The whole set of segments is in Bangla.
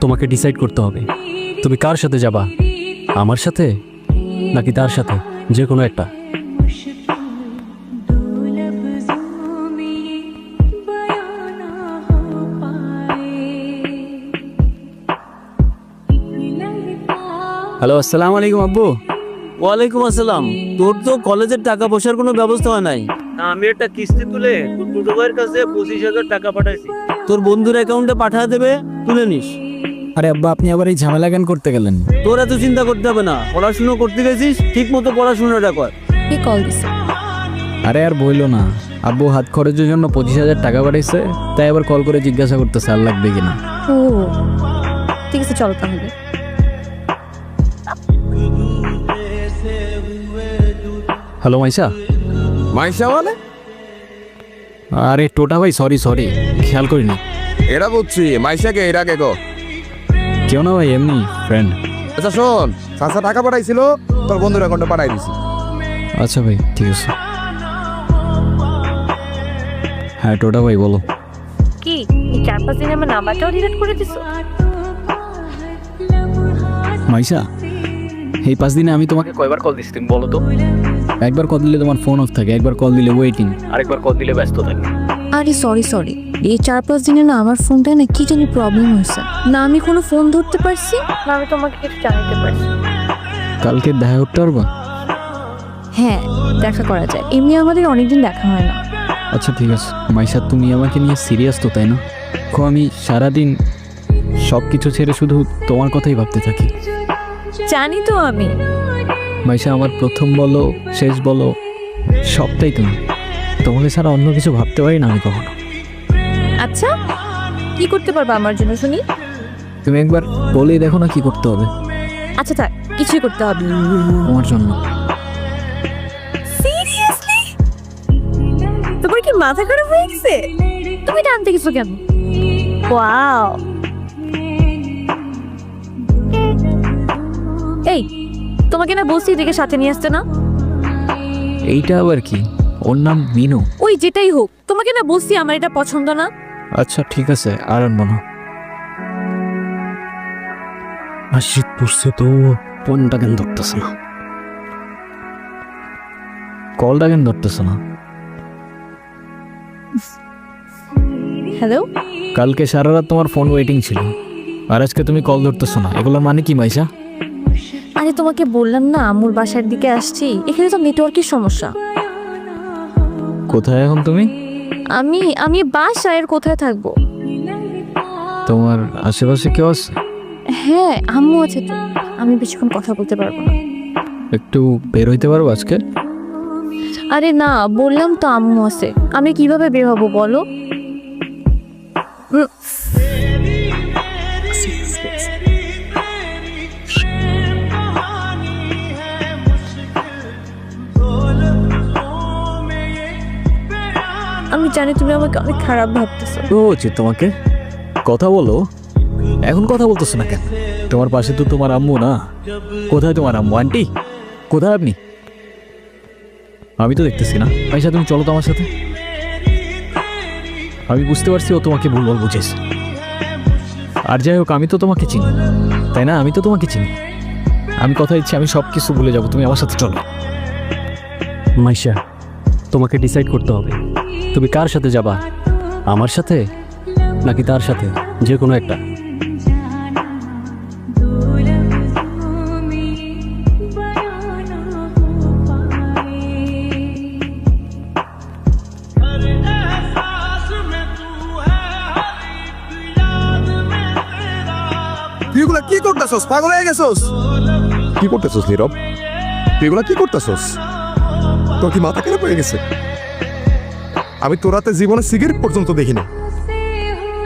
তোমাকে ডিসাইড করতে হবে তুমি কার সাথে যাবা, আমার সাথে নাকি তার সাথে, যে কোনো একটা। হ্যালো, আসসালামু আলাইকুম আব্বু। ওয়ালাইকুম আসসালাম। তোর তো কলেজের টাকা পয়সার কোনো ব্যবস্থা হয় নাই। আমি একটা কিস্তি তুলে ছোট ভাইয়ের কাছে 25,000 টাকা পাঠাইছি। তোর বন্ধুর অ্যাকাউন্টে পাঠিয়ে দেবে, তুলে নিস। আরে আব্বা, আপনি আবার এই ঝামেলা কেন করতে গেলেন? তোর এত চিন্তা করতে হবে না, পড়াশুনো করতে গেছিস, ঠিক মতো পড়াশোনাটা কর। কি কল দিছে? আরে আর বইলো না, আব্বু হাত খরচের জন্য 25,000 টাকা পাঠাইছে, তাই আবার কল করে জিজ্ঞাসা করতেছে আর লাগবে কিনা। ও ঠিক আছে, চলো তাহলে। হ্যালো মাইশা। মাইশা মানে? আরে টোটা ভাই, সরি খেয়াল করিনি। এরা বুঝছি, মাইশাকে এরা কে গো? কেউ না ভাই, এমনি ফ্রেন্ড। আচ্ছা শোন, চাচা টাকা পাঠাইছিল, তোর বন্ধুর অ্যাকাউন্টে পাঠাই দিছি। আচ্ছা ভাই, ঠিক আছে। হ্যাঁ টোটা ভাই বলো। কি এই 4-5 দিনে আমার নাম্বারটাও ডিলিট করে দিছো? মাইশা, এই 5 দিনে আমি তোমাকে কয়বার কল দিছি তুমি বলো তো? একবার কল দিলে তোমার ফোন অফ থাকে, একবার কল দিলে ওয়েটিং, আরেকবার কল দিলে ব্যস্ত থাকে। আরে সরি, এই 4-5 দিনে না আমার ফোনটায় না কি জানি প্রবলেম হয়েছে। না আমি কোনো ফোন ধরতে পারছি, না আমি তোমাকে কিছু জানাতে পারছি। কালকে দেখা করতে পারবা? হ্যাঁ, দেখা করা যায়, এমনি আমাদের অনেকদিন দেখা হয় না। আচ্ছা ঠিক আছে। মাইশা, তুমি আমাকে নিয়ে সিরিয়াস তো, তাই না? আমি সারাদিন সব কিছু ছেড়ে শুধু তোমার কথাই ভাবতে থাকি। জানি তো আমি। মাইশা, আমার প্রথম বলো শেষ বলো সবটাই তুমি। তোমাকে ছাড়া অন্য কিছু ভাবতে পারি না আমি কখনো। আচ্ছা, কি করতে পারবা আমার জন্য শুনি? তুমি একবার বলেই দেখো না কি করতে হবে আচ্ছা থাক, কিছুই করতে হবে না। তোমার জন্য। সিরিয়াসলি? তোমার কি মাথা খারাপ হয়ে গেছে? তুমি টানতে গেছো কেন? ওয়াও। এই, তোমাকে না বলছি এদিকে সাথে নিয়ে আসতে না? এইটা আবার কি? ওর নাম মিনু। ওই যেটাই হোক, তোমাকে না বলছি আমার এটা পছন্দ না। আচ্ছা ঠিক আছে, আর আনবো না। আর শীত পড়ছে তো, ফোনটা কেন ধরতেছে না? কলটা কেন ধরতেছে না? হ্যালো, কালকে সারা রাত তোমার ফোন ওয়েটিং ছিল, আর আজকে তুমি কল ধরতেছো না, এগুলোর মানে কি মাইশা? আরে তোমাকে বললাম না আম্মুর বাসার দিকে আসছি, এখানে তো নেটওয়ার্কের সমস্যা। কোথায় এখন তুমি? আমি বাসায়, আর কোথায় থাকবো? তোমার আশেপাশে কেউ আছে? হ্যাঁ, আম্মু আছে তো। আমি বেশিক্ষণ কথা বলতে পারবো না। একটু বের হইতে পারবো আজকে? আরে না, বললাম তো আম্মু আছে, আমি কিভাবে বের হবো বলো? আমি জানি তুমি আমাকে অনেক খারাপ ভাবতেছো। ও উচিত তোমাকে কথা বলো, এখন কথা বলতেছো না কেন? তোমার পাশে তো তোমার আম্মু না? কোথায় তোমার আম্মু? আন্টি কোথায় আপনি? আমি তো দেখতেছি না। আচ্ছা তুমি চলো তো আমার সাথে। আমি বুঝতে পারছি ও তোমাকে ভুলভাল বুঝেছে, আর যাই হোক আমি তো তোমাকে চিনি, তাই না? আমি তো তোমাকে চিনি। আমি কথা দিচ্ছি আমি সব কিছু ভুলে যাবো, তুমি আমার সাথে চলো। মাইশা, তোমাকে ডিসাইড করতে হবে তুমি কার সাথে যাবা, আমার সাথে নাকি তার সাথে, যে কোনো একটা। তুই এগুলা কি করতেছস? পাগল হয়ে গেছস? কি করতেছস নীরব? তুই এগুলা কি করতেছস? তোর কি মাথা খারাপ হয়ে গেছে? আমি তোর হাতে জীবনে সিগারেট পর্যন্ত দেখিনি,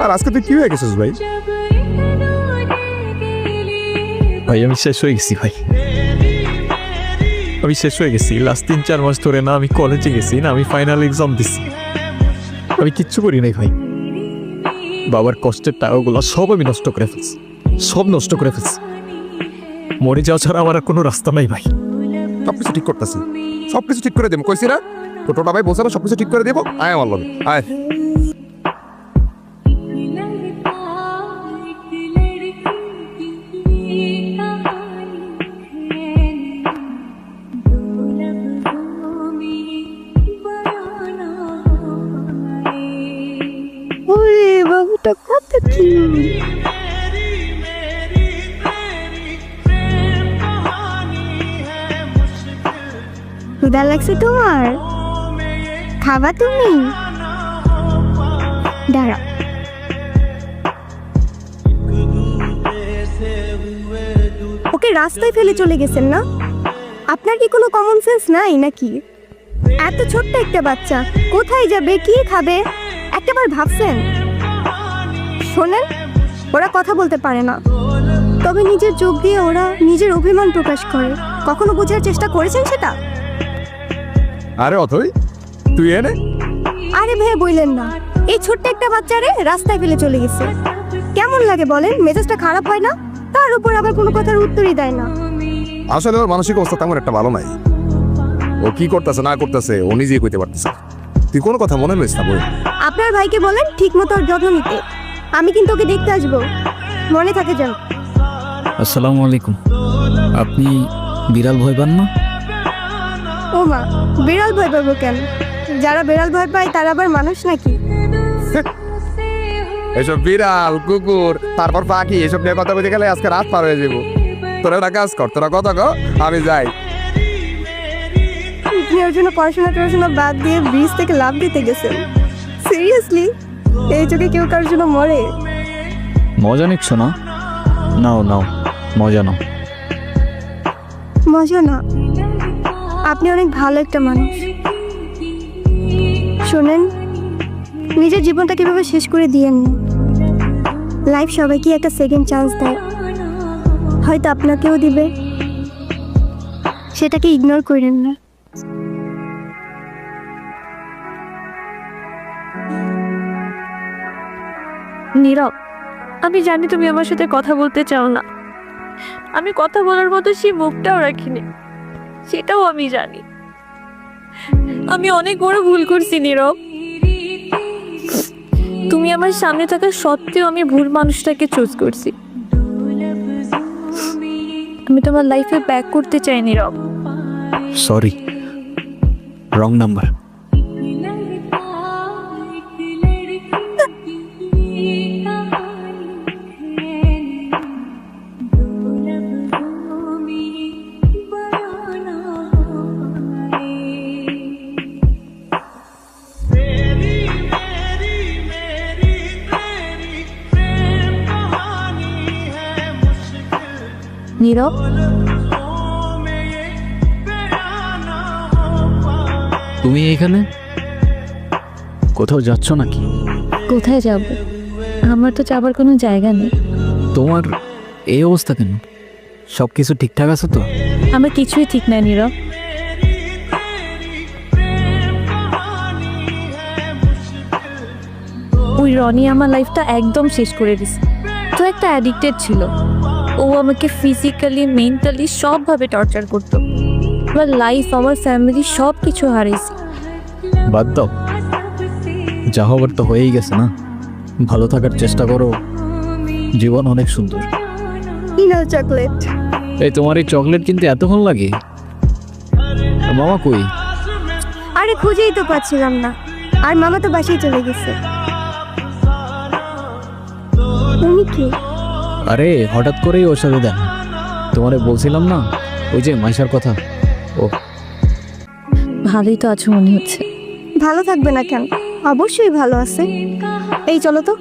আর আজকে তুই কি হয়ে গেছিস ভাই? ভাই আমি শেষ হয়ে গেছি ভাই, আমি শেষ হয়ে গেছি। লাস্ট 3-4 মাস ধরে না আমি কলেজে গেছি, না আমি ফাইনাল এক্সাম দিছি, আমি কিচ্ছু করি নাই ভাই। বাবার কষ্টের টাকাগুলো সব আমি নষ্ট করে ফেলছি, সব নষ্ট করে ফেলছি। মরে যাওয়া ছাড়া আমার আর কোনো রাস্তা নাই ভাই। সবকিছু ঠিক করতেছি, সবকিছু ঠিক করে দেবো কইছি না? টোটোটা ভাই বলছে না সবকিছু ঠিক করে দেবো। আয় আমার লগে আয়। ক্ষুধা লাগছে তোমার? খাবা তুমি? দাঁড়া। ওকে রাস্তায় ফেলে চলে গেছেন না? আপনার কি কোনো কমন সেন্স নাই নাকি? এত ছোট্ট একটা বাচ্চা কোথায় যাবে, কি খাবে, একটাবার ভাবছেন? শোনেন, ওরা কথা বলতে পারে না, তবে নিজের চোখ দিয়ে ওরা নিজের অভিমান প্রকাশ করে। কখনো বোঝার চেষ্টা করেছেন সেটা? আরে অথই, তুই এনে আরে ভাই বললেন না, এই ছোট্ট একটা বাচ্চারে রাস্তায় ফেলে চলে গেছে। কেমন লাগে বলেন? মেজাজটা খারাপ হয় না? তার উপর আবার কোনো কথার উত্তরই দেয় না। আসলে ওর মানসিক অবস্থা তেমন একটা ভালো নাই। ও কি করতেছে না করতেছে ও নিজেই কইতে পারতেছে না। তুই কোনো কথা মনে লইস না বই। আপনার ভাইকে বলেন ঠিক মতো ওর যত্ন নিতে। আমি কিন্তু ওকে দেখতে আসবো, মনে থাকে যেন। আসসালামু আলাইকুম। আপনি বিড়াল ভয় পান না? ও মা, বিড়াল ভয় পাবো কেন? যারা বিড়াল ভয় পায় তারা আবার মানুষ নাকি? এসব বিড়াল কুকুর তারপর পাখি এসব নিয়ে কথা বলতে গেলে আজকে রাত পার হয়ে যাবো। তোরা একটা কাজ কর, তোরা কথা কর, আমি যাই। আপনি ওর জন্য পড়াশোনা বাদ দিয়ে ব্রিজ থেকে লাফ দিতে গেছেন? সিরিয়াসলি? এই যুগে কেউ কারোর জন্য মরে? মজা নিচ্ছ না? নাও নাও, মজা নাও। মজা না, আপনি অনেক ভালো একটা মানুষ। শোনেন, নিজের জীবনটা কিভাবে শেষ করে দিয়েন না। লাইফ সবাইকে একটা সেকেন্ড চান্স দেয়, হয়তো আপনাকেও দিবে, সেটাকে ইগনোর করেন না। নীরব, আমি জানি তুমি আমার সাথে কথা বলতে চাও না। আমি কথা বলার মতো সেই মুখটাও রাখিনি, সেটাও আমি জানি। আমি অনেক বড় ভুল করছি নীরব। তুমি আমার সামনে থাকা সত্ত্বেও আমি ভুল মানুষটাকে চুজ করছি। আমি তোমার লাইফে ব্যাক করতে চাই নীরব। Sorry, wrong number. নীরব, তুমি এখানে কোথাও যাচ্ছ নাকি? কোথায় যাব? আমার তো যাবার কোনো জায়গা নেই। তোমার এই অবস্থা কেন? সব কিছু ঠিকঠাক আছে তো? আমার কিছুই ঠিক নাই নীরব। ওই রনি আমার লাইফটা একদম শেষ করে দিছে। তো একটা অ্যাডিক্টেড ছিল, ও আমাকে ফিজিক্যালি মেন্টালি সবভাবে টর্চার করতো। আমার লাইফ, আমার ফ্যামিলি সব কিছু হারিয়েছি। বাদ দাও, যা হবার তো হয়েই গেছে না। ভালো থাকার চেষ্টা করো, জীবন অনেক সুন্দর। ইনাল চকলেট। এই তোমার এই চকলেট কিনতে এতক্ষণ লাগে? মামা কই? আরে খুঁজেই তো পাচ্ছিলাম না, আর মামা তো বাসায় চলে গেছে। উনি কি? আরে হঠাৎ করেই ওর সাথে দেন। তোমারে বলছিলাম না ওই যে মাইশার কথা। ও ভালোই তো আছো মনে হচ্ছে। ভালো থাকবে না কেন? অবশ্যই ভালো আছে। এই চলো তো।